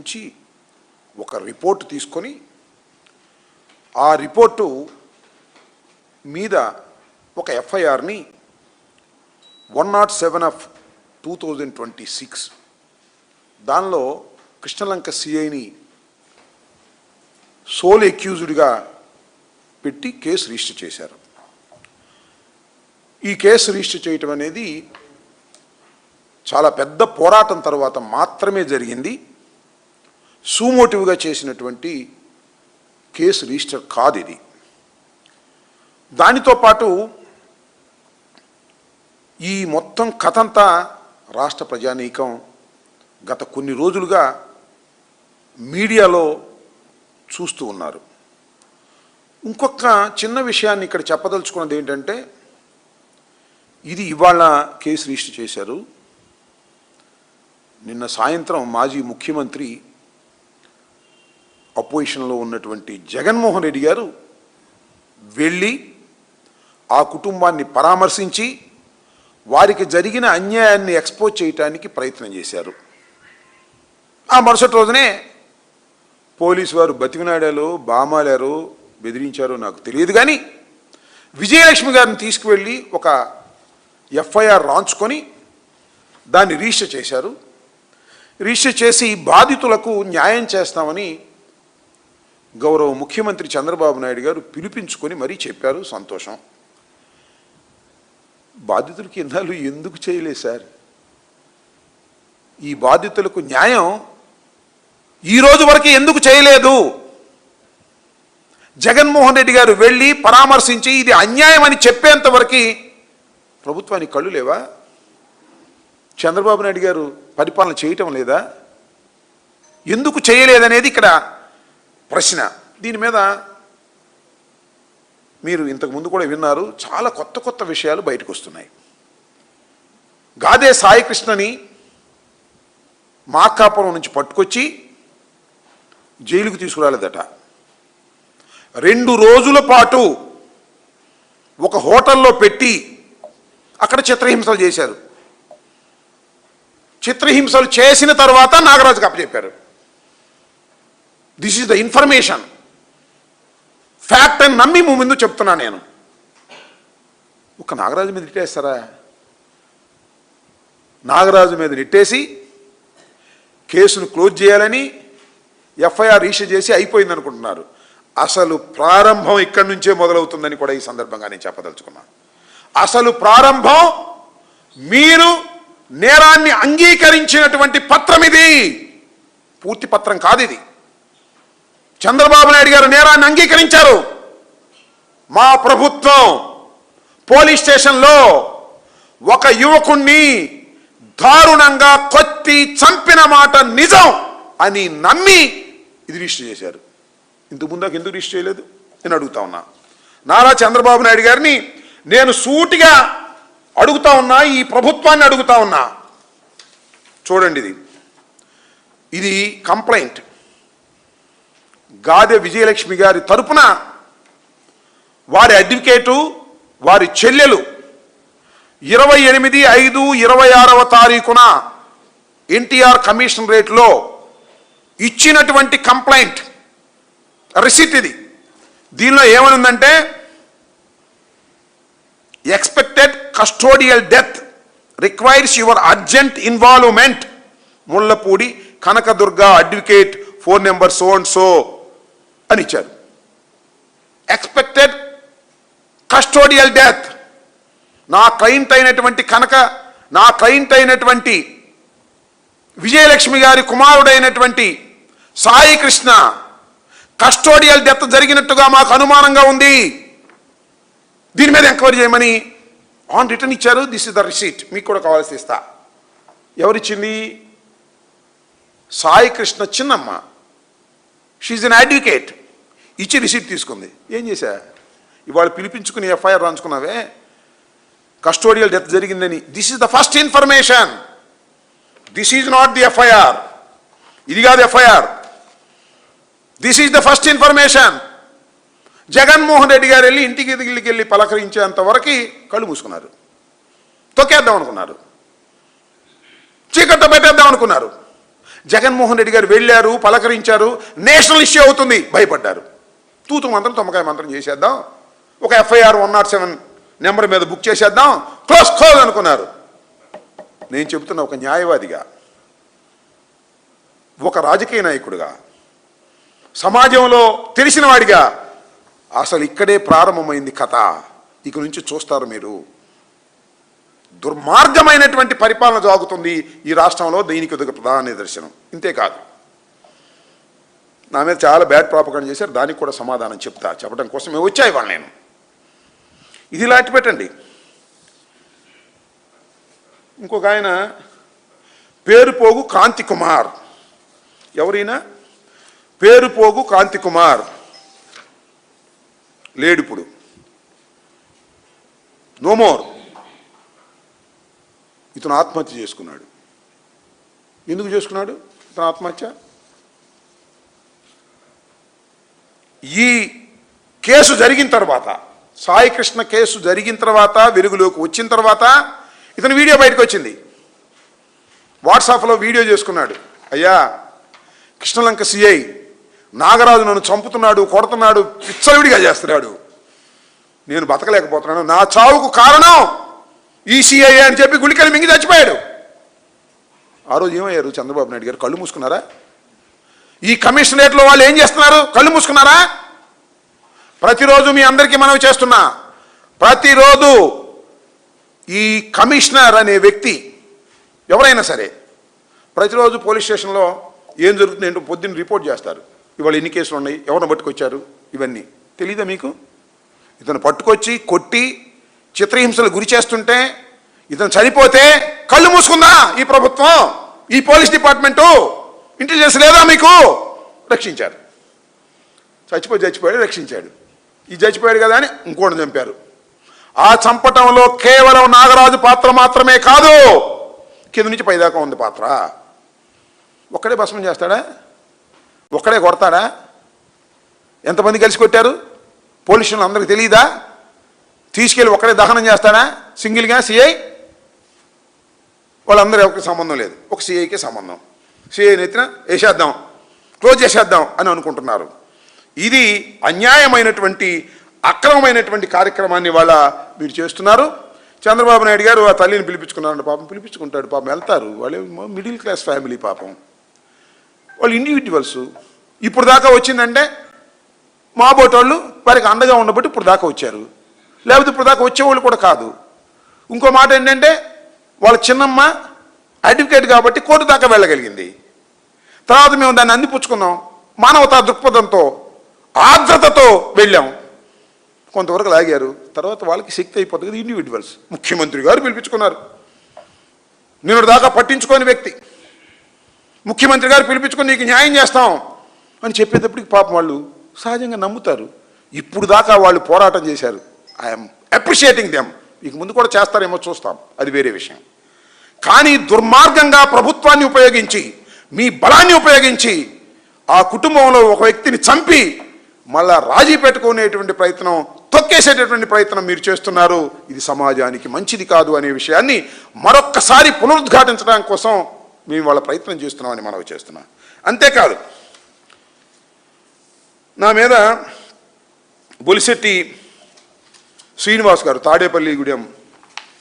నుంచి ఒక రిపోర్ట్ తీసుకొని ఆ రిపోర్టు మీద ఒక ఎఫ్ఐఆర్ని 107/2026 దానిలో కృష్ణలంక సిఐని సోల్ అక్యూజ్డ్గా పెట్టి కేసు రిజిస్టర్ చేశారు. ఈ కేసు రిజిస్టర్ చేయటం అనేది చాలా పెద్ద పోరాటం తర్వాత మాత్రమే జరిగింది. సూమోటివ్గా చేసినటువంటి కేసు రిజిస్టర్ కాదు ఇది. దానితో పాటు ఈ మొత్తం కథంతా రాష్ట్ర ప్రజానీకం గత కొన్ని రోజులుగా మీడియాలో చూస్తూ ఉన్నారు. ఇంకొక చిన్న విషయాన్ని ఇక్కడ చెప్పదలుచుకున్నది ఏంటంటే, ఇది ఇవాళ కేసు రిజిస్టర్ చేశారు. నిన్న సాయంత్రం మాజీ ముఖ్యమంత్రి అపోజిషన్లో ఉన్నటువంటి జగన్మోహన్ రెడ్డి గారు వెళ్ళి ఆ కుటుంబాన్ని పరామర్శించి వారికి జరిగిన అన్యాయాన్ని ఎక్స్పోజ్ చేయడానికి ప్రయత్నం చేశారు. ఆ మరుసటి రోజునే పోలీసు వారు బతికినాడాలో బామాలారో బెదిరించారో నాకు తెలియదు, కానీ విజయలక్ష్మి గారిని తీసుకువెళ్ళి ఒక ఎఫ్ఐఆర్ రాంచుకొని దాన్ని రిజిస్టర్ చేశారు. రిజిస్టర్ చేసి బాధితులకు న్యాయం చేస్తామని గౌరవ ముఖ్యమంత్రి చంద్రబాబు నాయుడు గారు పిలిపించుకొని మరీ చెప్పారు. సంతోషం. బాధితులకి ఇన్నాళ్ళు ఎందుకు చేయలేదు సార్? ఈ బాధితులకు న్యాయం ఈ రోజు వరకు ఎందుకు చేయలేదు? జగన్మోహన్ రెడ్డి గారు వెళ్ళి పరామర్శించి ఇది అన్యాయం అని చెప్పేంత వరకు ప్రభుత్వానికి కళ్ళు లేవా? చంద్రబాబు నాయుడు గారు పరిపాలన చేయటం లేదా? ఎందుకు చేయలేదనేది ఇక్కడ ప్రశ్న. దీని మీద మీరు ఇంతకుముందు కూడా విన్నారు, చాలా కొత్త కొత్త విషయాలు బయటకు వస్తున్నాయి. గాదే సాయికృష్ణని మార్కాపురం నుంచి పట్టుకొచ్చి జైలుకు తీసుకురాలేదట. 2 రోజుల పాటు ఒక హోటల్లో పెట్టి అక్కడ చిత్రహింసలు చేశారు. చిత్రహింసలు చేసిన తర్వాత నాగరాజుకు అప్పచెప్పారు. This is the information, fact అని నమ్మి ముందు చెప్తున్నా నేను. ఒక నాగరాజు మీద నెట్టేస్తారా? నాగరాజు మీద నెట్టేసి కేసును క్లోజ్ చేయాలని ఎఫ్ఐఆర్ రిజిస్టర్ చేసి అయిపోయింది అనుకుంటున్నారు. అసలు ప్రారంభం ఇక్కడి నుంచే మొదలవుతుందని కూడా ఈ సందర్భంగా నేను చెప్పదలుచుకున్నాను. అసలు ప్రారంభం మీరు నేరాన్ని అంగీకరించినటువంటి పత్రం ఇది, పూర్తి పత్రం కాదు ఇది. చంద్రబాబు నాయుడు గారు నేరాన్ని అంగీకరించారు. మా ప్రభుత్వం పోలీస్ స్టేషన్లో ఒక యువకుణ్ణి దారుణంగా కొట్టి చంపిన మాట నిజం అని నమ్మి ఇది రిజిస్టర్ చేశారు. ఇంతకు ముందాక ఎందుకు రిజిస్టర్ చేయలేదు నేను అడుగుతా ఉన్నా. నారా చంద్రబాబు నాయుడు గారిని నేను సూటిగా అడుగుతా ఉన్నా, ఈ ప్రభుత్వాన్ని అడుగుతా ఉన్నా. చూడండి, ఇది కంప్లైంట్. గాదె విజయలక్ష్మి గారి తరపున వారి అడ్వకేటు, వారి చెల్లెలు 28/5/26 ఎన్టీఆర్ కమిషనరేట్లో ఇచ్చినటువంటి కంప్లైంట్ రిసిట్ ఇది. దీనిలో ఏమనుందంటే, expected custodial death requires your urgent involvement, Mullapudi Kanakadurga advocate, phone number so and so అని ఇచ్చారు. ఎక్స్పెక్టెడ్ కస్టోడియల్ డెత్, నా క్లయింట్ అయినటువంటి విజయలక్ష్మి గారి కుమారుడైనటువంటి సాయి కృష్ణ కస్టోడియల్ డెత్ జరిగినట్టుగా మాకు అనుమానంగా ఉంది, దీని మీద ఎంక్వైరీ చేయమని ఆన్ రిటర్న్ ఇచ్చారు. దిస్ ఇస్ ద రిసీట్, మీకు కూడా కావాల్సి ఇస్తా. ఎవరిచ్చింది? సాయి కృష్ణ చిన్నమ్మ, షీఈ్ అన్ అడ్వకేట్, ఇచ్చి రిసీట్ తీసుకుంది. ఏం చేశా? ఇవాళ పిలిపించుకుని ఎఫ్ఐఆర్ రాంచుకున్నావే, కస్టోడియల్ డెత్ జరిగిందని. This is the first information, this is not the FIR. ఇది కాదు FIR, this is the first information. Jaganmohan Reddy గారు వెళ్ళి ఇంటికి వెళ్ళి పలకరించేంత వరకు కళ్ళు మూసుకున్నారు, తొక్కేద్దాం అనుకున్నారు, చీకట్ట పెట్టేద్దాం అనుకున్నారు. జగన్మోహన్ రెడ్డి గారు వెళ్ళారు, పలకరించారు, నేషనల్ ఇష్యూ అవుతుంది, భయపడ్డారు. తూతు మంత్రం తొమ్మకాయ మంత్రం చేసేద్దాం, ఒక FIR 107 నెంబర్ మీద బుక్ చేసేద్దాం, క్లోజ్ అనుకున్నారు. నేను చెబుతున్న ఒక న్యాయవాదిగా, ఒక రాజకీయ నాయకుడిగా, సమాజంలో తెలిసిన వాడిగా, అసలు ఇక్కడే ప్రారంభమైంది కథ. ఇక నుంచి చూస్తారు మీరు, దుర్మార్గమైనటువంటి పరిపాలన సాగుతుంది ఈ రాష్ట్రంలో. దీనికి ఒక ప్రధాన నిదర్శనం. ఇంతేకాదు, నా మీద చాలా బ్యాడ్ ప్రాపగండా చేశారు, దానికి కూడా సమాధానం చెప్పడం కోసం వచ్చాయి వాళ్ళు. నేను ఇది లాంటి పెట్టండి. ఇంకొక ఆయన పేరుపోగు కాంతి కుమార్, ఎవరైనా పేరుపోగు కాంతి కుమార్ లేడిప్పుడు, నోమోర్. ఇతను ఆత్మహత్య చేసుకున్నాడు. ఎందుకు చేసుకున్నాడు ఇతను ఆత్మహత్య? ఈ కేసు జరిగిన తర్వాత, సాయి కృష్ణ కేసు జరిగిన తర్వాత, వెలుగులోకి వచ్చిన తర్వాత ఇతను వీడియో బయటకు వచ్చింది. వాట్సాప్లో వీడియో చేసుకున్నాడు. అయ్యా, కృష్ణలంక సిఐ నాగరాజు నన్ను చంపుతున్నాడు, కొడుతున్నాడు, పిచ్చలవిడిగా చేస్తున్నాడు, నేను బతకలేకపోతున్నాను, నా చావుకు కారణం ఈ సిఐ అని చెప్పి గుళికలు మింగి చచ్చిపోయాడు. ఆ రోజు ఏమయ్యారు చంద్రబాబు నాయుడు గారు? కళ్ళు మూసుకున్నారా? ఈ కమిషనరేట్లో వాళ్ళు ఏం చేస్తున్నారు? కళ్ళు మూసుకున్నారా? ప్రతిరోజు మీ అందరికీ మనవి చేస్తున్నా, ప్రతిరోజు ఈ కమిషనర్ అనే వ్యక్తి ఎవరైనా సరే ప్రతిరోజు పోలీస్ స్టేషన్లో ఏం జరుగుతుంది ఏంటో పొద్దున్న రిపోర్ట్ చేస్తారు. ఇవాళ ఎన్ని కేసులు ఉన్నాయి, ఎవరిని పట్టుకొచ్చారు, ఇవన్నీ తెలీదా మీకు? ఇతను పట్టుకొచ్చి కొట్టి చిత్రహింసలు గురి చేస్తుంటే, ఇతను చనిపోతే కళ్ళు మూసుకుందా ఈ ప్రభుత్వం, ఈ పోలీస్ డిపార్ట్మెంటు? ఇంటెలిజెన్స్ లేదా మీకు? రక్షించారు. చచ్చిపోయాడు, రక్షించాడు. ఈ చచ్చిపోయాడు కదా అని ఇంకోటి చంపారు. ఆ చంపటంలో కేవలం నాగరాజు పాత్ర మాత్రమే కాదు, కింద నుంచి పైదాకా ఉంది పాత్ర. ఒక్కడే భస్మం చేస్తాడా? ఒక్కడే కొడతాడా? ఎంతమంది కలిసి కొట్టారు? పోలీసులు అందరికి తెలియదా? తీసుకెళ్ళి ఒక్కడే దహనం చేస్తాడా సింగిల్గా సిఐ? వాళ్ళందరూ ఎవరికి సంబంధం లేదు, ఒక సిఐకే సంబంధం. సిఐ నెత్తిన వేసేద్దాం, క్లోజ్ చేసేద్దాం అని అనుకుంటున్నారు. ఇది అన్యాయమైనటువంటి, అక్రమమైనటువంటి కార్యక్రమాన్ని వాళ్ళ మీరు చేస్తున్నారు. చంద్రబాబు నాయుడు గారు ఆ తల్లిని పిలిపించుకున్నారంట. పాపం పిలిపించుకుంటాడు, పాపం వెళ్తారు. వాళ్ళు మిడిల్ క్లాస్ ఫ్యామిలీ, పాపం వాళ్ళు ఇండివిజువల్స్. ఇప్పుడు దాకా వచ్చిందంటే మా బోటోళ్ళు వారికి అండగా ఉండబట్టి ఇప్పుడు దాకా వచ్చారు, లేకపోతే ఇప్పుడు దాకా వచ్చేవాళ్ళు కూడా కాదు. ఇంకో మాట ఏంటంటే, వాళ్ళ చిన్నమ్మ అడ్వకేట్ కాబట్టి కోర్టు దాకా వెళ్ళగలిగింది. తర్వాత మేము దాన్ని అందిపుచ్చుకున్నాం, మానవతా దృక్పథంతో, ఆర్ద్రతతో వెళ్ళాం. కొంతవరకు లాగారు, తర్వాత వాళ్ళకి శక్తి అయిపోతుంది. ఇండివిజువల్స్. ముఖ్యమంత్రి గారు పిలిపించుకున్నారు, నిన్నటి దాకా పట్టించుకోని వ్యక్తి. ముఖ్యమంత్రి గారు పిలిపించుకొని నీకు న్యాయం చేస్తాం అని చెప్పేటప్పటికి పాపం వాళ్ళు సహజంగా నమ్ముతారు. ఇప్పుడు దాకా వాళ్ళు పోరాటం చేశారు. I'm appreciating them. ఇక ముందు కూడా చేస్తారేమో చూస్తాం, అది వేరే విషయం. కానీ దుర్మార్గంగా ప్రభుత్వాన్ని ఉపయోగించి, మీ బలాన్ని ఉపయోగించి ఆ కుటుంబంలో ఒక వ్యక్తిని చంపి మళ్ళా రాజీ పెట్టుకునేటువంటి ప్రయత్నం, తొక్కేసేటటువంటి ప్రయత్నం మీరు చేస్తున్నారు. ఇది సమాజానికి మంచిది కాదు అనే విషయాన్ని మరొక్కసారి పునరుద్ఘాటించడానికి కోసం మేము వాళ్ళ ప్రయత్నం చేస్తున్నామని మనవి చేస్తున్నాం. అంతేకాదు, నా మీద బొలిశెట్టి శ్రీనివాస్ గారు, తాడేపల్లిగూడెం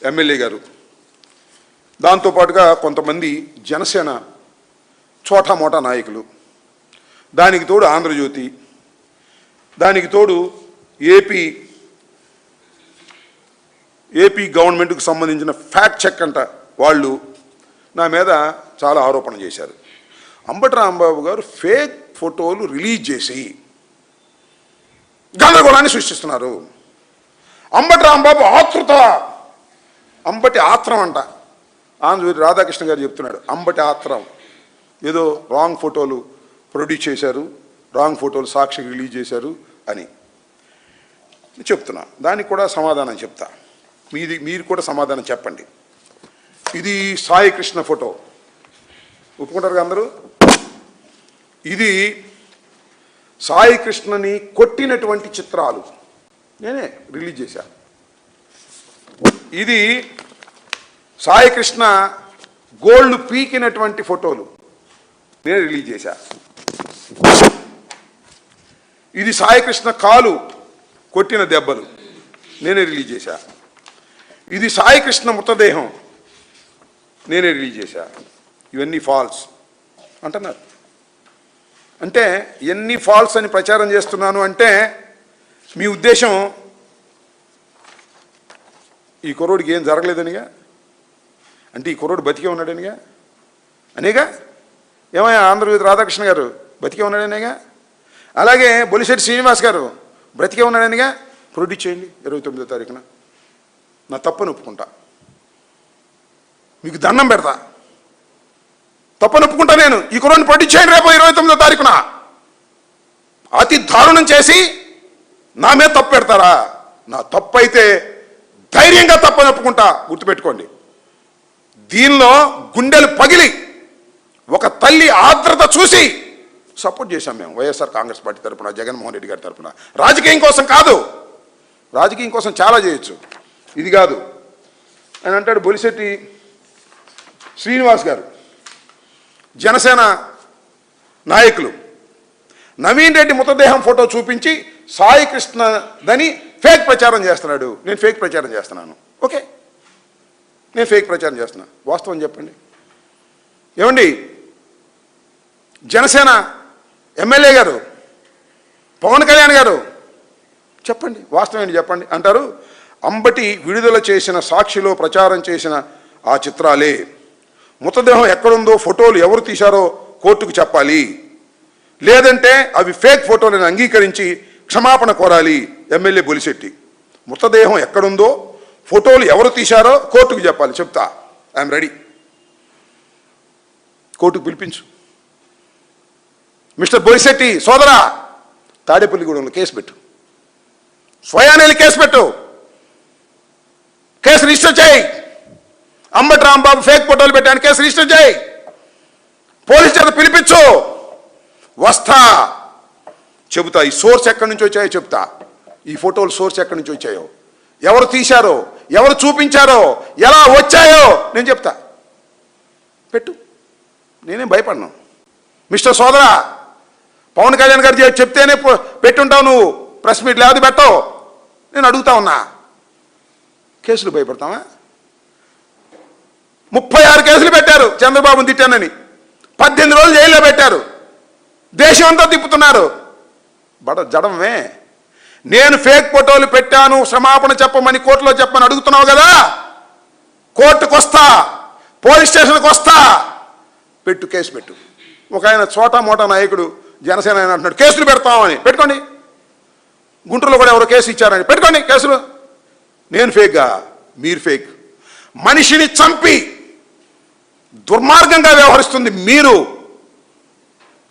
ఎమ్మెల్యే గారు, దాంతోపాటుగా కొంతమంది జనసేన చోటా మోటా నాయకులు, దానికి తోడు ఆంధ్రజ్యోతి, దానికి తోడు ఏపీ గవర్నమెంట్కు సంబంధించిన ఫ్యాక్ట్ చెక్ అంట వాళ్ళు నా మీద చాలా ఆరోపణ చేశారు. అంబటి రాంబాబు గారు ఫేక్ ఫోటోలు రిలీజ్ చేసి గందరగోళాన్ని సృష్టిస్తున్నారు. అంబటి రాంబాబు ఆతృత, అంబటి ఆత్రం అంట. ఆంధ్రజ్యోతి రాధాకృష్ణ గారు చెప్తున్నాడు, అంబటి ఆత్రం, ఏదో రాంగ్ ఫోటోలు ప్రొడ్యూస్ చేశారు, రాంగ్ ఫోటోలు సాక్షి రిలీజ్ చేశారు అని చెప్తున్నా. దానికి కూడా సమాధానం చెప్తా, మీరు కూడా సమాధానం చెప్పండి. ఇది సాయి కృష్ణ ఫోటో, ఒప్పుకుంటారు అందరూ? ఇది సాయి కృష్ణని కొట్టినటువంటి చిత్రాలు నేనే రిలీజ్ చేశాను. ఇది సాయి కృష్ణ గోల్డ్ పీకినటువంటి ఫోటోలు, నేనే రిలీజ్ చేశా. ఇది సాయికృష్ణ కాలు కొట్టిన దెబ్బలు, నేనే రిలీజ్ చేశా. ఇది సాయికృష్ణ మృతదేహం, నేనే రిలీజ్ చేశా. ఇవన్నీ ఫాల్స్ అంటున్నారు. అంటే ఎన్ని ఫాల్స్ అని ప్రచారం చేస్తున్నాను అంటే మీ ఉద్దేశం ఈ కుర్రోడికి ఏం జరగలేదనిగా, అంటే ఈ కుర్రోడు బతికే ఉన్నాడనిగా అనేగా. ఏమయ్యా ఆంధ్రజ్యోతి రాధాకృష్ణ గారు బతికే ఉన్నాడనేగా, అలాగే బొలిశెట్టి శ్రీనివాస్ గారు బ్రతికే ఉన్నాడనిగా. ప్రొడ్యూస్ చేయండి 29వ తారీఖున, నా తప్పని ఒప్పుకుంటా, మీకు దండం పెడతా, తప్పని ఒప్పుకుంటా నేను. ఈ కుర్రోడిని ప్రొడ్యూస్ చేయండి రేపు 29వ తారీఖున. అతి దారుణం చేసి నా మీద తప్పు పెడతారా? నా తప్పు అయితే ధైర్యంగా తప్పని ఒప్పుకుంటా, గుర్తుపెట్టుకోండి. దీనిలో గుండెలు పగిలి ఒక తల్లి ఆర్ద్రత చూసి సపోర్ట్ చేశాం మేము వైఎస్ఆర్ కాంగ్రెస్ పార్టీ తరఫున, జగన్మోహన్ రెడ్డి గారి తరఫున. రాజకీయం కోసం కాదు, రాజకీయం కోసం చాలా చేయొచ్చు, ఇది కాదు అని అంటాడు బొలిశెట్టి శ్రీనివాస్ గారు. జనసేన నాయకులు నవీన్ రెడ్డి మృతదేహం ఫోటో చూపించి సాయి కృష్ణదని ఫేక్ ప్రచారం చేస్తున్నాడు. నేను ఫేక్ ప్రచారం చేస్తున్నాను, ఓకే, నేను ఫేక్ ప్రచారం చేస్తున్నా, వాస్తవం చెప్పండి. ఏమండి జనసేన ఎమ్మెల్యే గారు పవన్ కళ్యాణ్ గారు చెప్పండి, వాస్తవం ఏంటి చెప్పండి అంటారు. అంబటి విడుదల చేసిన సాక్షిలో ప్రచారం చేసిన ఆ చిత్రాలే, మృతదేహం ఎక్కడుందో ఫోటోలు ఎవరు తీశారో కోర్టుకు చెప్పాలి, లేదంటే అవి ఫేక్ ఫోటోలను అంగీకరించి క్షమాపణ కోరాలి ఎమ్మెల్యే బొలిశెట్టి. మృతదేహం ఎక్కడుందో ఫోటోలు ఎవరు తీశారో కోర్టుకు చెప్పాలి, చెప్తా, ఐఎమ్ రెడీ. కోర్టుకు పిలిపించు. మిస్టర్ బొలిశెట్టి సోదరా, తాడేపల్లిగూడెంలో కేసు పెట్టు, స్వయానేలి కేసు పెట్టు, కేసు రిజిస్టర్ చేయి. అంబటి రాంబాబు ఫేక్ ఫోటోలు పెట్టాను, కేసు రిజిస్టర్ చేయి. పోలీస్ చేత పిలిపించు, వస్తా, చెబుతా. ఈ సోర్స్ ఎక్కడి నుంచి వచ్చాయో చెప్తా, ఈ ఫోటోలు సోర్స్ ఎక్కడి నుంచి వచ్చాయో, ఎవరు తీశారో, ఎవరు చూపించారో, ఎలా వచ్చాయో నేను చెప్తా. పెట్టు, నేనేం భయపడను. మిస్టర్ సోదరా, పవన్ కళ్యాణ్ గారు చెప్తేనే పెట్టుంటావు నువ్వు, ప్రెస్ మీట్ లేదు పెట్టవు. నేను అడుగుతా ఉన్నా, కేసులు భయపడతావా? 36 కేసులు పెట్టారు చంద్రబాబుని తిట్టానని, 18 రోజులు జైల్లో పెట్టారు, దేశం అంతా తిప్పుతున్నారు. జడమే. నేను ఫేక్ ఫోటోలు పెట్టాను, క్షమాపణ చెప్పమని కోర్టులో చెప్పమని అడుగుతున్నావు కదా, కోర్టుకు వస్తా, పోలీస్ స్టేషన్కి వస్తా, పెట్టు, కేసు పెట్టు. ఒక ఆయన చోటా మోటా నాయకుడు జనసేన ఆయన అంటున్నాడు కేసులు పెడతామని, పెట్టుకోండి. గుంటూరులో కూడా ఎవరో కేసు ఇచ్చారని, పెట్టుకోండి కేసులు. నేను ఫేక్గా, మీరు ఫేక్. మనిషిని చంపి దుర్మార్గంగా వ్యవహరిస్తుంది మీరు.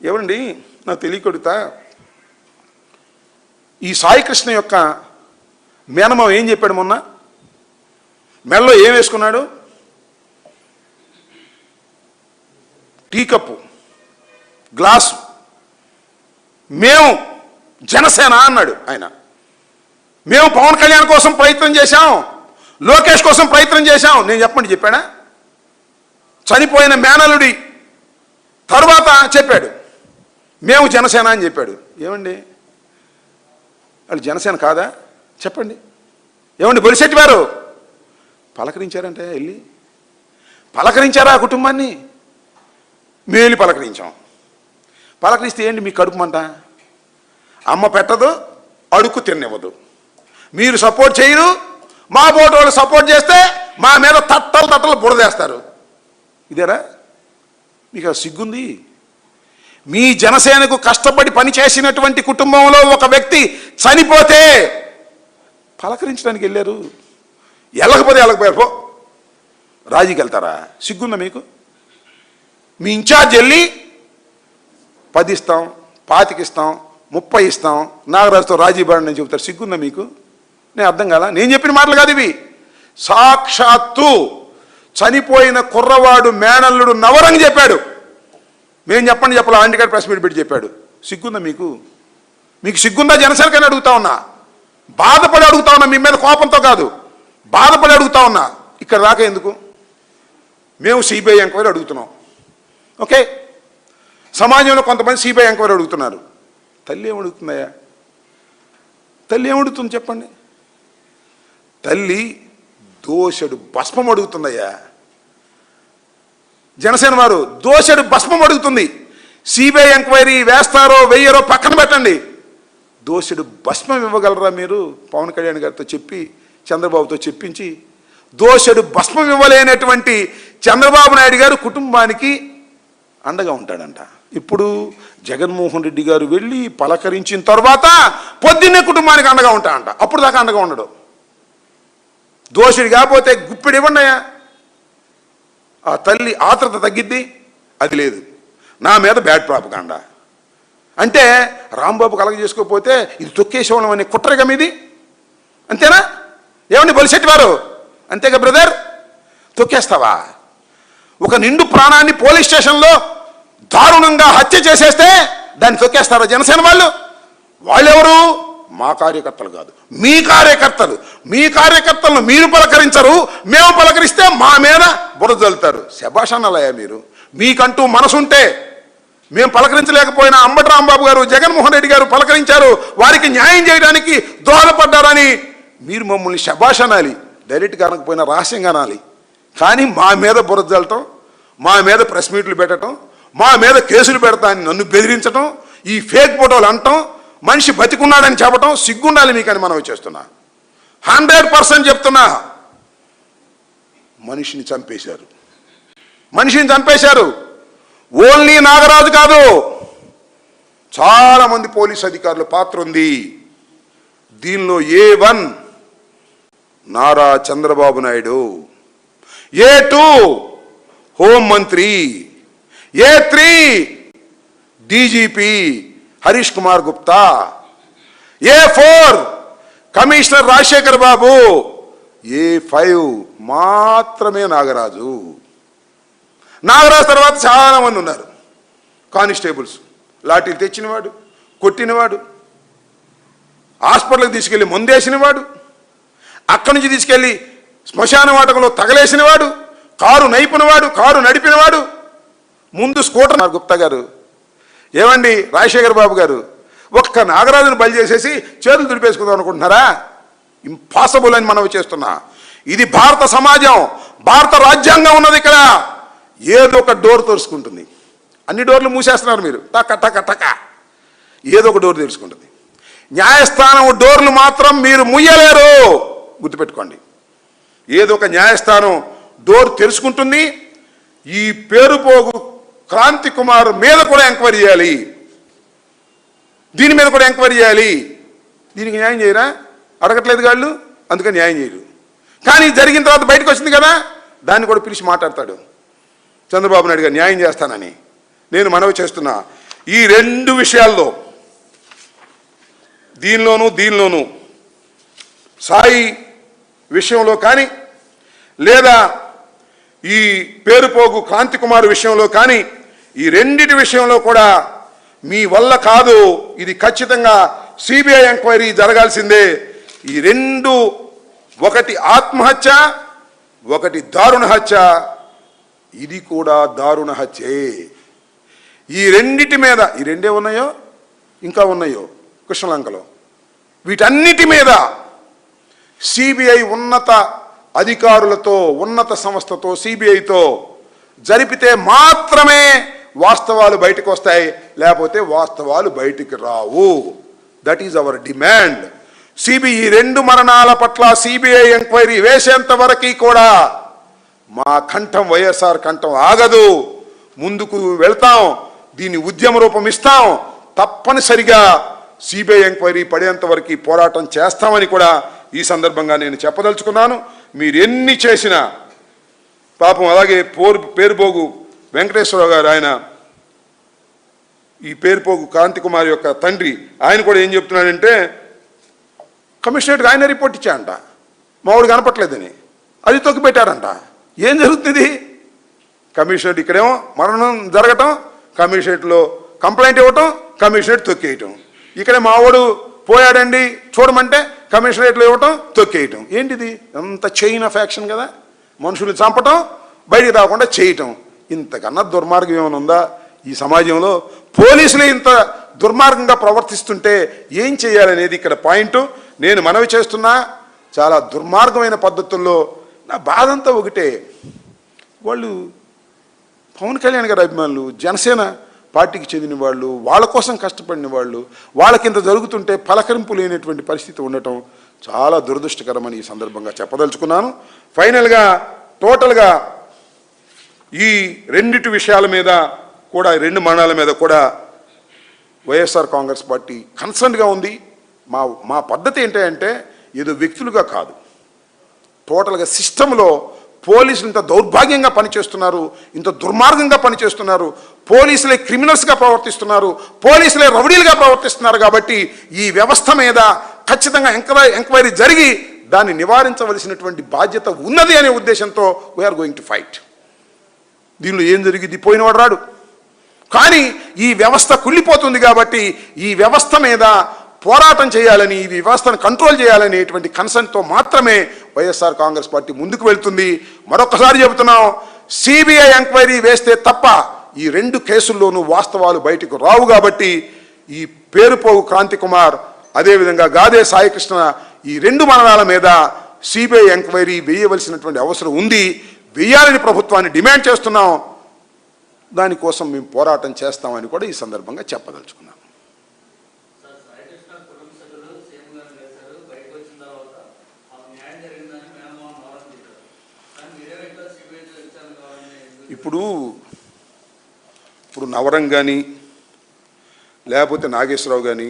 ఏమండి నాకు తెలియకొడుతా, ఈ సాయికృష్ణ యొక్క మేనమామ ఏం చెప్పాడు మొన్న, మెల్లో ఏం వేసుకున్నాడు? Tea cup, glass. మేము జనసేన అన్నాడు ఆయన. మేము పవన్ కళ్యాణ్ కోసం ప్రయత్నం చేశాం, లోకేష్ కోసం ప్రయత్నం చేశాం. నేను చెప్పండి చెప్పాడా? చనిపోయిన మేనలుడి తరువాత చెప్పాడు మేము జనసేన అని చెప్పాడు. ఏమండి వాళ్ళు జనసేన కాదా చెప్పండి? ఏమండి బొలిశెట్టి వారు పలకరించారంటే వెళ్ళి పలకరించారా ఆ కుటుంబాన్ని? మేలు పలకరించాం. పలకరిస్తే ఏంటి మీ కడుపు మంట? అమ్మ పెట్టదు, అడుక్కు తినివ్వదు. మీరు సపోర్ట్ చేయరు, మా బోటు వాళ్ళు సపోర్ట్ చేస్తే మా మీద తట్టలు బురదేస్తారు. ఇదేరా మీకు సిగ్గుంది? మీ జనసేనకు కష్టపడి పనిచేసినటువంటి కుటుంబంలో ఒక వ్యక్తి చనిపోతే పలకరించడానికి వెళ్ళారు, వెళ్ళకపోతే వెళ్ళకపోయారు, రాజీకి వెళ్తారా? సిగ్గుందా మీకు? మీ ఇన్ఛార్జ్ వెళ్ళి 10 ఇస్తాం, 25 ఇస్తాం, 30 ఇస్తాం, నాగరాజుతో రాజీ పడండి అని చెబుతారు. సిగ్గుందా మీకు? నేను అర్థం కాదా? నేను చెప్పిన మాటలు కాదు ఇవి. సాక్షాత్తు చనిపోయిన కుర్రవాడు మేనల్లుడు నవరంగి చెప్పాడు. మేము చెప్పాలి, ఆంటీ గారు ప్రెస్ మీట్ పెట్టి చెప్పాడు. సిగ్గుందా మీకు? మీకు సిగ్గుందా? జనసేనకని అడుగుతా ఉన్నా, బాధపడి అడుగుతా ఉన్నా, మీ మీద కోపంతో కాదు, బాధపడి అడుగుతా ఉన్నా. ఇక్కడ దాకా ఎందుకు? మేము సిబిఐ ఎంక్వైరీ అడుగుతున్నాం. ఓకే, సమాజంలో కొంతమంది సిబిఐ ఎంక్వైరీ అడుగుతున్నారు. తల్లి ఏమడుగుతుందయ్యా? తల్లి ఏమడుగుతుంది చెప్పండి? తల్లి దోషడు భస్మం అడుగుతుందయ్యా. జనసేన వారు దోషడు భస్మం అడుగుతుంది. సిబిఐ ఎంక్వైరీ వేస్తారో వెయ్యరో పక్కన పెట్టండి, దోషుడు భస్మం ఇవ్వగలరా మీరు? పవన్ కళ్యాణ్ గారితో చెప్పి చంద్రబాబుతో చెప్పించి దోషుడు భస్మం ఇవ్వలేనటువంటి చంద్రబాబు నాయుడు గారు కుటుంబానికి అండగా ఉంటాడంట. ఇప్పుడు జగన్మోహన్ రెడ్డి గారు వెళ్ళి పలకరించిన తర్వాత పొద్దున్నే కుటుంబానికి అండగా ఉంటాడంట. అప్పుడు దాకా అండగా ఉండడు. దోషుడు కాకపోతే గుప్పిడి ఇవ్వండియా. ఆ తల్లి ఆత్రత తగ్గిద్ది. అది లేదు. నా మీద బ్యాడ్ ప్రాపగాండా అంటే రాంబాబు కలగ చేసుకోకపోతే ఇది తొక్కేసేవాళ్ళం అనే కుట్రగా మీది, అంతేనా? ఏమండి బొలిశెట్టి వారు, అంతేగా బ్రదర్? తొక్కేస్తావా? ఒక నిండు ప్రాణాన్ని పోలీస్ స్టేషన్లో దారుణంగా హత్య చేసేస్తే దాన్ని తొక్కేస్తారా జనసేన వాళ్ళు? వాళ్ళెవరు? మా కార్యకర్తలు కాదు, మీ కార్యకర్తలు. మీ కార్యకర్తలను మీరు పలకరించరు, మేము పలకరిస్తే మా మీద బురద జల్లుతారు. శభాషాన్నలయ్యా మీరు. మీకంటూ మనసుంటే మేము పలకరించలేకపోయినా అంబటి రాంబాబు గారు, జగన్మోహన్ రెడ్డి గారు పలకరించారు, వారికి న్యాయం చేయడానికి దోహదపడ్డారని మీరు మమ్మల్ని శభాష్ అనాలి. డైరెక్ట్గా అనకపోయినా రహస్యంగా అనాలి. కానీ మా మీద బురద జల్లటం, మా మీద ప్రెస్ మీట్లు పెట్టడం, మా మీద కేసులు పెడతా అని నన్ను బెదిరించడం, ఈ ఫేక్ ఫోటోలు అనటం, మనిషి బతికున్నాడని చెప్పటం సిగ్గుండాలి మీకని మనం చేస్తున్నా. 100% చెప్తున్నా, మనిషిని చంపేశారు. మనిషిని చంపేశారు. ఓన్లీ నాగరాజు కాదు, చాలా మంది పోలీస్ అధికారుల పాత్ర ఉంది దీనిలో. A1 నారా చంద్రబాబు నాయుడు, A2 హోంమంత్రి, A3 DGP Harish Kumar Gupta, A4 commissioner Rajasekhar Babu, A5 మాత్రమే నాగరాజు. నాగరాజు తర్వాత చాలా మంది ఉన్నారు. కానిస్టేబుల్స్, లాఠీలు తెచ్చినవాడు, కొట్టినవాడు, హాస్పిటల్కి తీసుకెళ్ళి మందేసినవాడు, అక్కడి నుంచి తీసుకెళ్ళి శ్మశాన వాటకంలో తగలేసినవాడు, కారు నైపునవాడు, కారు నడిపినవాడు, ముందు స్కూటర్. గుప్తా గారు, ఏమండి రాజశేఖర్ బాబు గారు, ఒక్క నాగరాజును బలి చేసేసి చేతులు దుడిపేసుకుందాం అనుకుంటున్నారా? ఇంపాసిబుల్ అని మనం చేస్తున్నా. ఇది భారత సమాజం, భారత రాజ్యాంగం ఉన్నది ఇక్కడ. ఏదో ఒక డోర్ తెరుచుకుంటుంది. అన్ని డోర్లు మూసేస్తున్నారు మీరు, టక టక టక. ఏదో ఒక డోర్ తెరుచుకుంటుంది. న్యాయస్థానం డోర్లు మాత్రం మీరు ముయ్యలేరు, గుర్తుపెట్టుకోండి. ఏదో ఒక న్యాయస్థానం డోర్ తెరుచుకుంటుంది. ఈ పేరుపోగు క్రాంతి కుమార్ మీద కూడా ఎంక్వైరీ చేయాలి, దీని మీద కూడా ఎంక్వైరీ చేయాలి. దీనికి న్యాయం చేయరా? అడగట్లేదు వాళ్ళు, అందుకని న్యాయం చేయరు. కానీ జరిగిన తర్వాత బయటకు వచ్చింది కదా, దాన్ని కూడా పిలిచి మాట్లాడతాడు చంద్రబాబు నాయుడు గారు న్యాయం చేస్తానని. నేను మనవి చేస్తున్నా, ఈ రెండు విషయాల్లో, దీనిలోనూ సాయి విషయంలో కానీ, లేదా ఈ పేరుపోగు కాంతి కుమార్ విషయంలో కానీ, ఈ రెండిటి విషయంలో కూడా మీ వల్ల కాదు. ఇది ఖచ్చితంగా సిబిఐ ఎంక్వైరీ జరగాల్సిందే. ఈ రెండు, ఒకటి ఆత్మహత్య, ఒకటి దారుణ హత్య. ఇది కూడా దారుణ హత్యే. ఈ రెండిటి మీద, ఈ రెండే ఉన్నాయో ఇంకా ఉన్నాయో కృష్ణలంకలో, వీటన్నిటి మీద సిబిఐ ఉన్నత అధికారులతో, ఉన్నత సంస్థతో, సిబిఐతో జరిపితే మాత్రమే వాస్తవాలు బయటకు వస్తాయి, లేకపోతే వాస్తవాలు బయటికి రావు. That is our demand. CBI రెండు మరణాల పట్ల సిబిఐ ఎంక్వైరీ వేసేంత వరకు కూడా మా కంఠం, వైఎస్ఆర్ కంఠం ఆగదు. ముందుకు వెళ్తాం, దీన్ని ఉద్యమ రూపం ఇస్తాం. తప్పనిసరిగా సిబిఐ ఎంక్వైరీ పడేంత వరకు పోరాటం చేస్తామని కూడా ఈ సందర్భంగా నేను చెప్పదలుచుకున్నాను. మీరు ఎన్ని చేసినా పాపం. అలాగే పేరుపోగు వెంకటేశ్వరరావు గారు, ఆయన ఈ పేరుపోగు కాంతి కుమార్ యొక్క తండ్రి, ఆయన కూడా ఏం చెప్తున్నాడంటే, కమిషనరేట్కి ఆయన రిపోర్ట్ ఇచ్చాడంట మావాడు కనపట్లేదని, అది తొక్కిపెట్టాడంట. ఏం జరుగుతుంది? కమిషనరేట్ ఇక్కడేమో మరణం జరగటం, కమిషనరేట్లో కంప్లైంట్ ఇవ్వటం, కమిషనరేట్ తొక్కేయటం. ఇక్కడే మావాడు పోయాడండి చూడమంటే కమిషనరేట్లో ఇవ్వటం, తొక్కేయటం. ఏంటిది? అంత చైన్ ఆఫ్ యాక్షన్ కదా. మనుషులు చంపటం, బయటికి రాకుండా చేయటం. ఇంతకన్నా దుర్మార్గం ఏమైనా ఉందా? ఈ సమాజంలో పోలీసులు ఇంత దుర్మార్గంగా ప్రవర్తిస్తుంటే ఏం చేయాలనేది ఇక్కడ పాయింట్. నేను మనవి చేస్తున్నా, చాలా దుర్మార్గమైన పద్ధతుల్లో. నా బాధంతా ఒకటే, వాళ్ళు పవన్ కళ్యాణ్ గారి అభిమానులు, జనసేన పార్టీకి చెందిన వాళ్ళు, వాళ్ళ కోసం కష్టపడిన వాళ్ళు, వాళ్ళకింత జరుగుతుంటే పలకరింపు లేనటువంటి పరిస్థితి ఉండటం చాలా దురదృష్టకరమని ఈ సందర్భంగా చెప్పదలుచుకున్నాను. ఫైనల్గా టోటల్గా ఈ రెండిటి విషయాల మీద కూడా, రెండు మరణాల మీద కూడా వైఎస్ఆర్ కాంగ్రెస్ పార్టీ కన్సర్న్గా ఉంది. మా పద్ధతి ఏంటంటే ఏదో వ్యక్తులుగా కాదు, టోటల్గా సిస్టంలో పోలీసులు ఇంత దౌర్భాగ్యంగా పనిచేస్తున్నారు, ఇంత దుర్మార్గంగా పనిచేస్తున్నారు, పోలీసులే క్రిమినల్స్గా ప్రవర్తిస్తున్నారు, పోలీసులే రౌడీలుగా ప్రవర్తిస్తున్నారు. కాబట్టి ఈ వ్యవస్థ మీద ఖచ్చితంగా ఎంక్వైరీ జరిగి దాన్ని నివారించవలసినటువంటి బాధ్యత ఉన్నది అనే ఉద్దేశంతో వీఆర్ గోయింగ్ టు ఫైట్. దీనిలో ఏం జరిగింది, పోయినవాడు రాడు. కానీ ఈ వ్యవస్థ కుళ్ళిపోతుంది కాబట్టి ఈ వ్యవస్థ మీద పోరాటం చేయాలని, ఈ వ్యవస్థను కంట్రోల్ చేయాలనేటువంటి కన్సర్న్తో మాత్రమే వైఎస్ఆర్ కాంగ్రెస్ పార్టీ ముందుకు వెళ్తుంది. మరొకసారి చెబుతున్నాం, సిబిఐ ఎంక్వైరీ వేస్తే తప్ప ఈ రెండు కేసుల్లోనూ వాస్తవాలు బయటకు రావు. కాబట్టి ఈ పేరుపోగు క్రాంతి కుమార్, అదేవిధంగా గాదే సాయికృష్ణ, ఈ రెండు మరణాల మీద సిబిఐ ఎంక్వైరీ వేయవలసినటువంటి అవసరం ఉంది. వేయాలని ప్రభుత్వాన్ని డిమాండ్ చేస్తున్నాం. దానికోసం మేము పోరాటం చేస్తామని కూడా ఈ సందర్భంగా చెప్పదలుచుకున్నాం. ఇప్పుడు నవరం కానీ, లేకపోతే నాగేశ్వరరావు కానీ,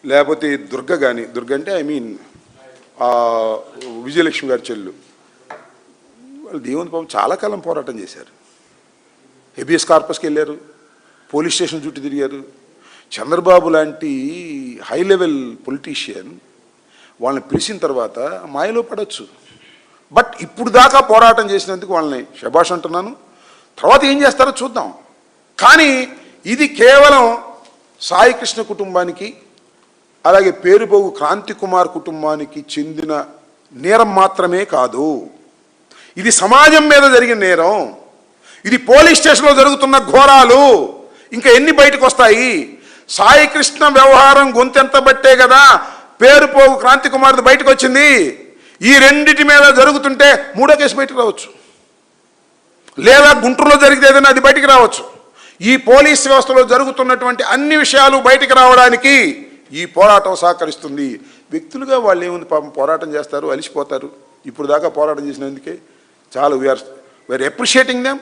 లేకపోతే దుర్గ కానీ, దుర్గ అంటే ఐ మీన్ విజయలక్ష్మి గారి చెల్లు, వాళ్ళు దేవుని పాపం చాలా కాలం పోరాటం చేశారు. హెబియస్ కార్పస్కి వెళ్ళారు, పోలీస్ స్టేషన్ చుట్టూ తిరిగారు. చంద్రబాబు లాంటి హై లెవెల్ పొలిటీషియన్ వాళ్ళని పిలిచిన తర్వాత మాయలో పడవచ్చు. బట్ ఇప్పుడు దాకా పోరాటం చేసినందుకు వాళ్ళని శభాష్ అంటున్నాను. తర్వాత ఏం చేస్తారో చూద్దాం. కానీ ఇది కేవలం సాయికృష్ణ కుటుంబానికి, అలాగే పేరుపోగు క్రాంతి కుమార్ కుటుంబానికి చెందిన నేరం మాత్రమే కాదు, ఇది సమాజం మీద జరిగిన నేరం. ఇది పోలీస్ స్టేషన్లో జరుగుతున్న ఘోరాలు. ఇంకా ఎన్ని బయటకు వస్తాయి? సాయికృష్ణ వ్యవహారం గొంతెంత బట్టే కదా పేరుపోగు క్రాంతి కుమార్ది బయటకు వచ్చింది. ఈ రెండిటి మీద జరుగుతుంటే మూడో కేసు బయటకు రావచ్చు, లేదా గుంటూరులో జరిగితే ఏదైనా అది బయటికి రావచ్చు. ఈ పోలీస్ వ్యవస్థలో జరుగుతున్నటువంటి అన్ని విషయాలు బయటికి రావడానికి ఈ పోరాటం సహకరిస్తుంది. వ్యక్తులుగా వాళ్ళు ఏముంది పాపం, పోరాటం చేస్తారు, అలిసిపోతారు. ఇప్పుడు దాకా పోరాటం చేసినందుకే చాలా వీఆర్ అప్రిషియేటింగ్ దెమ్.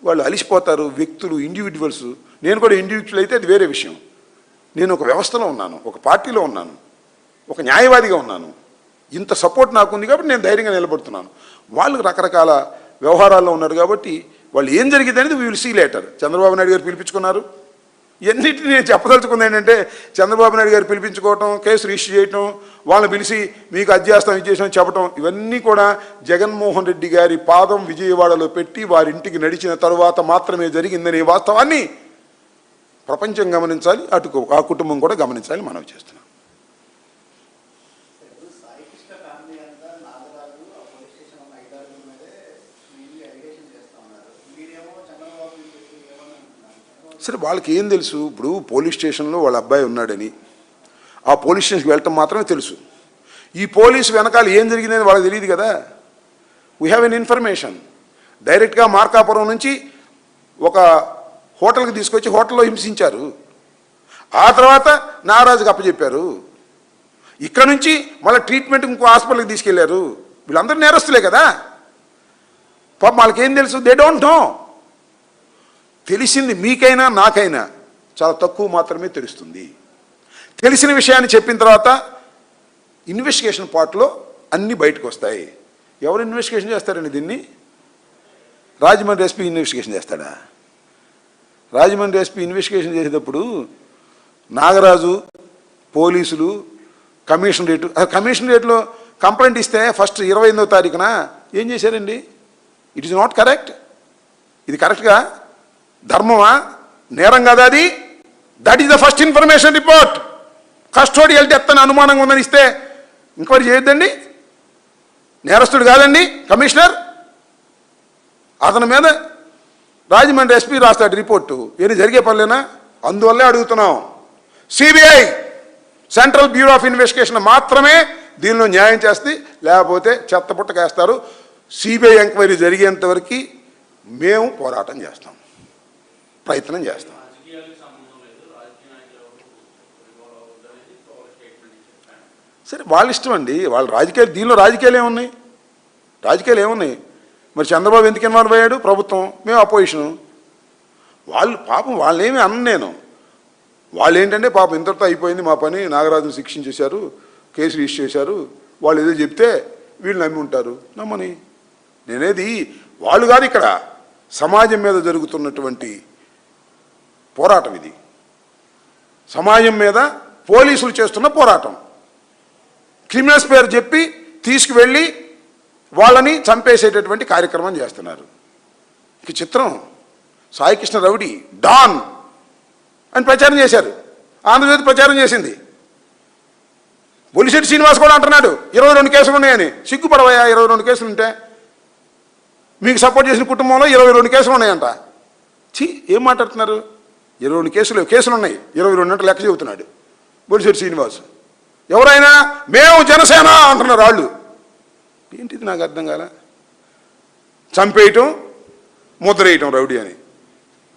వాళ్ళు అలిసిపోతారు, వ్యక్తులు, ఇండివిజువల్స్. నేను కూడా ఇండివిజువల్ అయితే అది వేరే విషయం. నేను ఒక వ్యవస్థలో ఉన్నాను, ఒక పార్టీలో ఉన్నాను, ఒక న్యాయవాదిగా ఉన్నాను. ఇంత సపోర్ట్ నాకు ఉంది కాబట్టి నేను ధైర్యంగా నిలబడుతున్నాను. వాళ్ళు రకరకాల వ్యవహారాల్లో ఉన్నారు కాబట్టి వాళ్ళు ఏం జరిగింది అనేది we will see later. Chandrababu Naidu గారు పిలిపించుకున్నారు. ఎన్నిటిని నేను చెప్పదలుచుకుంది ఏంటంటే, చంద్రబాబు నాయుడు గారు పిలిపించుకోవటం, కేసు రిజిస్టర్ చేయటం, వాళ్ళని పిలిచి మీకు అది చేస్తాం ఇది చేసాం చెప్పడం, ఇవన్నీ కూడా జగన్మోహన్ రెడ్డి గారి పాదం విజయవాడలో పెట్టి వారింటికి నడిచిన తరువాత మాత్రమే జరిగిందనే వాస్తవాన్ని ప్రపంచం గమనించాలి, అటు ఆ కుటుంబం కూడా గమనించాలి మనవి చేస్తున్నాం. సరే, వాళ్ళకి ఏం తెలుసు? ఇప్పుడు పోలీస్ స్టేషన్లో వాళ్ళ అబ్బాయి ఉన్నాడని, ఆ పోలీస్ స్టేషన్కి వెళ్ళటం మాత్రమే తెలుసు. ఈ పోలీసు వెనకాల ఏం జరిగిందని వాళ్ళకి తెలియదు కదా. We have an information. డైరెక్ట్గా మార్కాపురం నుంచి ఒక హోటల్కి తీసుకొచ్చి హోటల్లో హింసించారు. ఆ తర్వాత నాగరాజుకి అప్పచెప్పారు. ఇక్కడ నుంచి మళ్ళీ ట్రీట్మెంట్ ఇంకో హాస్పిటల్కి తీసుకెళ్లారు. వీళ్ళందరూ నేరస్తులే కదా. పాపం వాళ్ళకేం తెలుసు? They don't know. తెలిసింది మీకైనా నాకైనా చాలా తక్కువ మాత్రమే తెలుస్తుంది. తెలిసిన విషయాన్ని చెప్పిన తర్వాత ఇన్వెస్టిగేషన్ పార్ట్లో అన్నీ బయటకు వస్తాయి. ఎవరు ఇన్వెస్టిగేషన్ చేస్తారండి దీన్ని? రాజమండ్రి ఎస్పీ ఇన్వెస్టిగేషన్ చేస్తాడా? రాజమండ్రి ఎస్పీ ఇన్వెస్టిగేషన్ చేసేటప్పుడు నాగరాజు, పోలీసులు, కమిషనరేట్లో కంప్లైంట్ ఇస్తే ఫస్ట్ 28వ తారీఖున ఏం చేశారండి? It is not correct. ఇది కరెక్ట్గా ధర్మమా? నేరం కదా అది. That is the first information report. Custodial death అని అనుమానంగా ఉందని ఇస్తే ఎంక్వైరీ చేయొద్దండి? నేరస్తుడు కాదండి కమిషనర్. అతని మీద రాజమండ్రి ఎస్పీ రాస్తాడు రిపోర్టు, ఏది జరిగే పనులేనా? అందువల్లే అడుగుతున్నాం, CBI central bureau of investigation మాత్రమే దీనిలో న్యాయం చేస్తే, లేకపోతే చెత్తపుట్టకేస్తారు. సిబిఐ ఎంక్వైరీ జరిగేంత వరకు మేము పోరాటం చేస్తాం, ప్రయత్నం చేస్తాం. సరే, వాళ్ళ ఇష్టం అండి, వాళ్ళ రాజకీయాలు. దీనిలో రాజకీయాలు ఏమున్నాయి? రాజకీయాలు ఏమున్నాయి? మరి చంద్రబాబు ఎందుకు ఇన్వాల్వ్ అయ్యాడు? ప్రభుత్వం, మేము అపోజిషను. వాళ్ళు పాపం వాళ్ళేమి అన్న నేను, వాళ్ళు ఏంటంటే పాపం ఇంతటితో అయిపోయింది మా పని, నాగరాజును శిక్షించేశారు, కేసు రిజిస్టర్ చేశారు, వాళ్ళు ఏదో చెప్తే వీళ్ళు నమ్మి ఉంటారు. నమ్మని నేనేది వాళ్ళు కాదు, ఇక్కడ సమాజం మీద జరుగుతున్నటువంటి పోరాటం ఇది. సమాజం మీద పోలీసులు చేస్తున్న పోరాటం. క్రిమినల్స్ పేరు చెప్పి తీసుకువెళ్ళి వాళ్ళని చంపేసేటటువంటి కార్యక్రమం చేస్తున్నారు. ఇక చిత్రం, సాయికృష్ణ రౌడీ డాన్ అని ప్రచారం చేశారు, ఆంధ్రజ్యోతి ప్రచారం చేసింది. బొలిశెట్టి శ్రీనివాస్ కూడా అంటున్నాడు 22 కేసులు ఉన్నాయని. సిగ్గుపడవయ్యా, 22 కేసులు ఉంటే మీకు సపోర్ట్ చేసిన కుటుంబంలో 22 కేసులు ఉన్నాయంట. ఏం మాట్లాడుతున్నారు? 22 కేసులు ఉన్నాయి, 22 అంటే లెక్క చెబుతున్నాడు బొలిశెట్టి శ్రీనివాస్. ఎవరైనా మేము జనసేన అంటున్నారు వాళ్ళు. ఏంటిది నాకు అర్థం కాల. చంపేయటం, ముద్రేయటం రౌడీ అని.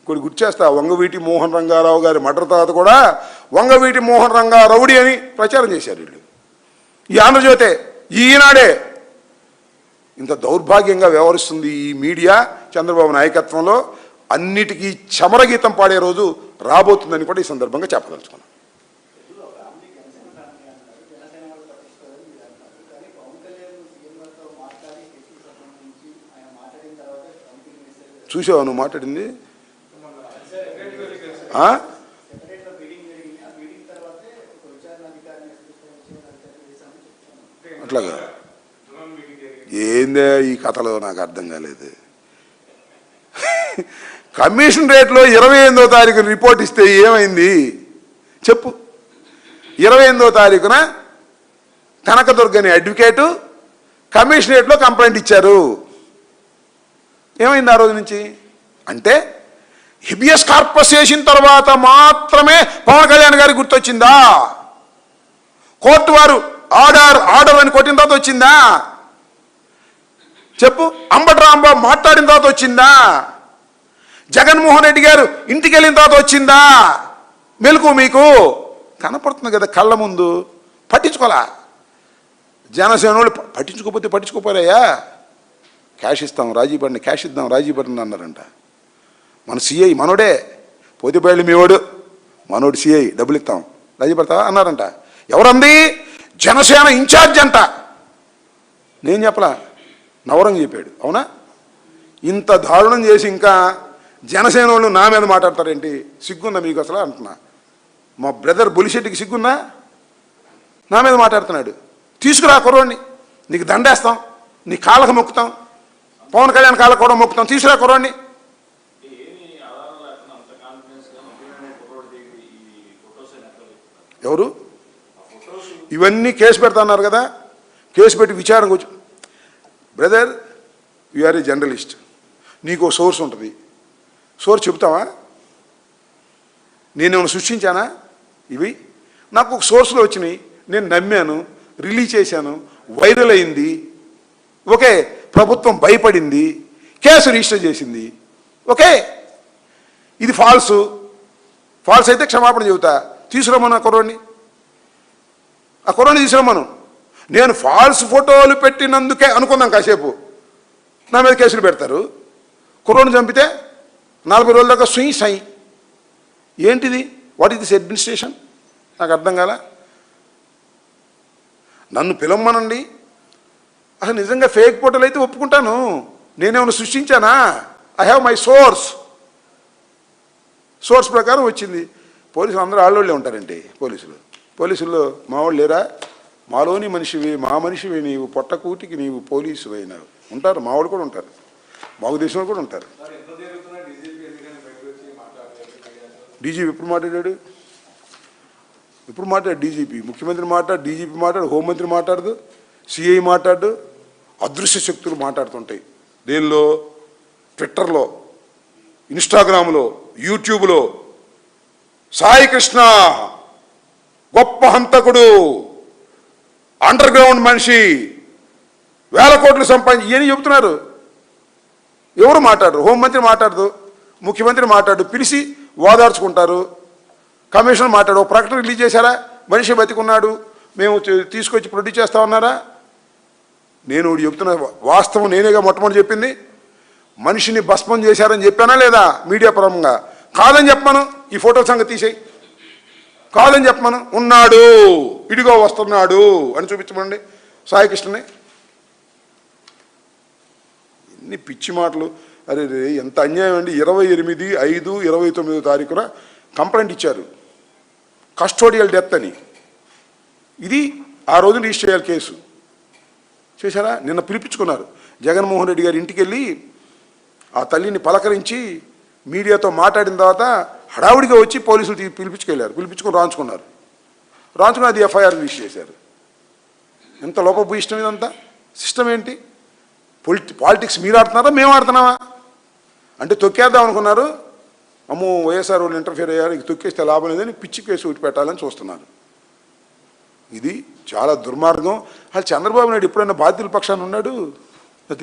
కొన్ని గుర్తు చేస్తా, వంగవీటి మోహన్ రంగారావు గారి మర్డర్ తర్వాత కూడా వంగవీటి మోహన్ రంగా రౌడీ అని ప్రచారం చేశారు వీళ్ళు. ఈ ఆంధ్రజ్యోతే, ఈనాడే ఇంత దౌర్భాగ్యంగా వ్యవహరిస్తుంది ఈ మీడియా చంద్రబాబు నాయకత్వంలో. అన్నిటికీ చమరగీతం పాడే రోజు రాబోతుందని కూడా ఈ సందర్భంగా చెప్పదలుచుకున్నాను. చూసావా నువ్వు మాట్లాడింది? అట్లాగా ఏందే ఈ కథలో నాకు అర్థం కాలేదు. కమిషన్ రేట్లో 28వ తారీఖు రిపోర్ట్ ఇస్తే ఏమైంది చెప్పు? 28వ తారీఖున కనకదుర్గ అనే అడ్వకేటు కమిషనరేట్లో కంప్లైంట్ ఇచ్చారు. ఏమైంది ఆ రోజు నుంచి? అంటే హిబియస్ కార్పస్ చేసిన తర్వాత మాత్రమే పవన్ కళ్యాణ్ గారికి గుర్తొచ్చిందా? కోర్టు వారు ఆర్డర్ అని కొట్టిన తర్వాత వచ్చిందా చెప్పు? అంబటి రాంబాబు మాట్లాడిన తర్వాత వచ్చిందా? జగన్మోహన్ రెడ్డి గారు ఇంటికి వెళ్ళిన తర్వాత వచ్చిందా మెలకు? మీకు కనపడుతుంది కదా కళ్ళ ముందు. పట్టించుకోలే జనసేన వాళ్ళు. పట్టించుకోకపోతే పట్టించుకోపోయాయా? క్యాష్ ఇస్తాం రాజీ పడిన, క్యాష్ ఇద్దాం రాజీ పడిన అన్నారంట. మన సిఐ మనోడే, పోతిపల్లి మీవాడు మనోడు సిఐ, డబ్బులు ఇస్తాం రాజీ పడతావా అన్నారంట. ఎవరంది? జనసేన ఇన్ఛార్జ్ అంట. నేను చెప్పలా, నవరంగ్ చెప్పాడు. అవునా? ఇంత దారుణం చేసి ఇంకా జనసేన వాళ్ళు నా మీద మాట్లాడతారేంటి? సిగ్గుందా మీకు అసలు అంటున్నా. మా బ్రదర్ బొలిశెట్టికి సిగ్గుందా? నా మీద మాట్లాడుతున్నాడు. తీసుకురా కుర్రోడిని, నీకు దండేస్తాం, నీ కాళ్ళకు మొక్కుతాం, పవన్ కళ్యాణ్ కాళ్ళకు కూడా మొక్కుతాం, తీసుకురా కుర్రోడిని. ఎవరు? ఇవన్నీ కేసు పెడతాన్నారు కదా, కేసు పెట్టి విచారణ కూర్చో. Brother, you are a journalist, నీకు సోర్స్ ఉంటుంది. సోర్స్ చెబుతావా? నేనేమైనా సృష్టించానా? ఇవి నాకు ఒక సోర్స్లో వచ్చినాయి, నేను నమ్మాను, రిలీజ్ చేశాను, వైరల్ అయింది. ఓకే, ప్రభుత్వం భయపడింది, కేసు రిజిస్టర్ చేసింది. ఓకే, ఇది ఫాల్స్ అయితే క్షమాపణ చెబుతా. తీసుకురమ్మను ఆ కుర్రోడిని, ఆ కుర్రోడిని తీసుకురమ్మను. నేను ఫాల్స్ ఫోటోలు పెట్టినందుకే అనుకుందాం కాసేపు, నా మీద కేసులు పెడతారు. కుర్రోడిని చంపితే 40 రోజుల దాకా సై. ఏంటిది? What is this administration? నాకు అర్థం కాల. నన్ను పిలవమనండి. అసలు నిజంగా ఫేక్ ఫోటోలు అయితే ఒప్పుకుంటాను, నేనేమైనా సృష్టించానా? ఐ హ్యావ్ మై సోర్స్ ప్రకారం వచ్చింది. పోలీసులు అందరూ ఆళ్ళోళ్ళే ఉంటారండి. పోలీసుల్లో మా వాళ్ళు లేరా? మాలోని మనిషివి, మా మనిషివి నీవు, పొట్టకూటికి నీవు పోలీసు అయినావు. ఉంటారు, మా వాళ్ళు కూడా ఉంటారు, మాకు దేశంలో కూడా ఉంటారు. డీజీపీ ఎప్పుడు మాట్లాడాడు? డీజీపీ? ముఖ్యమంత్రి మాట్లాడు, డీజీపీ మాట్లాడు, హోంమంత్రి మాట్లాడదు, సిఐ మాట్లాడు. అదృశ్య శక్తులు మాట్లాడుతుంటాయి. దేనిలో? ట్విట్టర్లో ఇన్స్టాగ్రామ్లో, యూట్యూబ్లో సాయి కృష్ణ గొప్ప హంతకుడు, అండర్ గ్రౌండ్ మనిషి, వేల కోట్లు సంపాదించి ఇవన్నీ చెబుతున్నారు. ఎవరు మాట్లాడరు, హోంమంత్రి మాట్లాడదు, ముఖ్యమంత్రి మాట్లాడు, పిలిచి ఓదార్చుకుంటారు. కమిషనర్ మాట్లాడు, ఒక ప్రకటన రిలీజ్ చేశారా? మనిషి బతికున్నాడు, మేము తీసుకొచ్చి ప్రొడ్యూస్ చేస్తా ఉన్నారా? నేను చెప్తున్న వాస్తవం, నేనేగా మొట్టమొదటి చెప్పింది. మనిషిని భస్మం చేశారని చెప్పానా లేదా మీడియా పరంగా? కాదని చెప్పమను, ఈ ఫోటో సంగతి తీసేయి. కాదని చెప్పమను, ఉన్నాడు, ఇడిగో వస్తున్నాడు అని చూపించమండి సాయి కృష్ణని. ఎన్ని పిచ్చి మాటలు! అరే రే, ఎంత అన్యాయం అండి. 28/5/29 కంప్లైంట్ ఇచ్చారు, కస్టోడియల్ డెత్ అని. ఇది ఆ రోజు రిజిస్టర్ చేయాలి కేసు. చేశారా? నిన్న పిలిపించుకున్నారు. జగన్మోహన్ రెడ్డి గారి ఇంటికి వెళ్ళి ఆ తల్లిని పలకరించి మీడియాతో మాట్లాడిన తర్వాత హడావుడిగా వచ్చి పోలీసులు పిలిపించుకొని రాంచుకున్నారు. అది ఎఫ్ఐఆర్ రిజిస్టర్ చేశారు. ఎంత లోపభూయిష్టం ఇదంతా! సిస్టమ్ ఏంటి? పాలిటిక్స్ మీరు ఆడుతున్నారా, మేము ఆడుతున్నావా? అంటే తొక్కేద్దాం అనుకున్నారు. అమ్మో, వైఎస్ఆర్ వాళ్ళు ఇంటర్ఫియర్ అయ్యారు, ఇక తొక్కేస్తే లాభం లేదని పిచ్చి కేసు ఒకటి పెట్టాలని చూస్తున్నారు. ఇది చాలా దుర్మార్గం. అసలు చంద్రబాబు నాయుడు ఎప్పుడైనా బాధ్యుల పక్షాన ఉన్నాడు?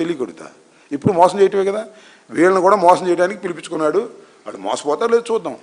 తెలియకూడదా? ఇప్పుడు మోసం చేయటమే కదా. వీళ్ళని కూడా మోసం చేయడానికి పిలిపించుకున్నాడు. వాడు మోసపోతారు లేదు చూద్దాం.